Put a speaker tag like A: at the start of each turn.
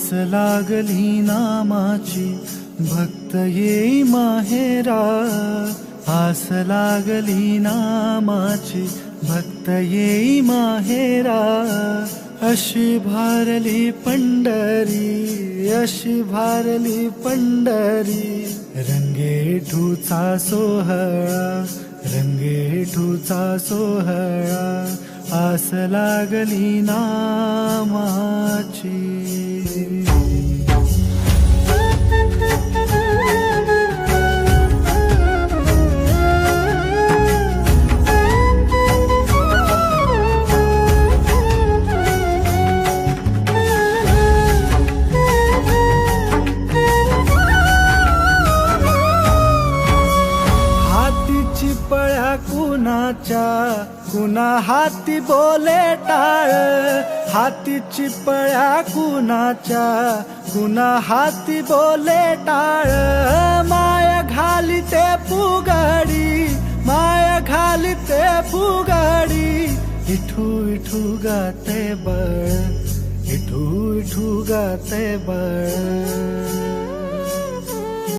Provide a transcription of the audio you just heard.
A: आस लागली नामाची भक्त येई माहेरा, आस लागली नामाची भक्त येई माहेरा. अशी भारली पंढरी, अशी भारली पंढरी, रंगेठूचा सोहळा, रंगेठूचा सोहळा, आस लागली नामाची. चिपळ्या कुणाच्या, कुणा हाती बोले टाळ, हाती चिपळ्या कुणाच्या, कुणा हाती बोले टाळ. माया घाली ते फुगडी, माया घाली ते फुगडी, इठू इठू गाते बळ, इठू इठू गाते बळ.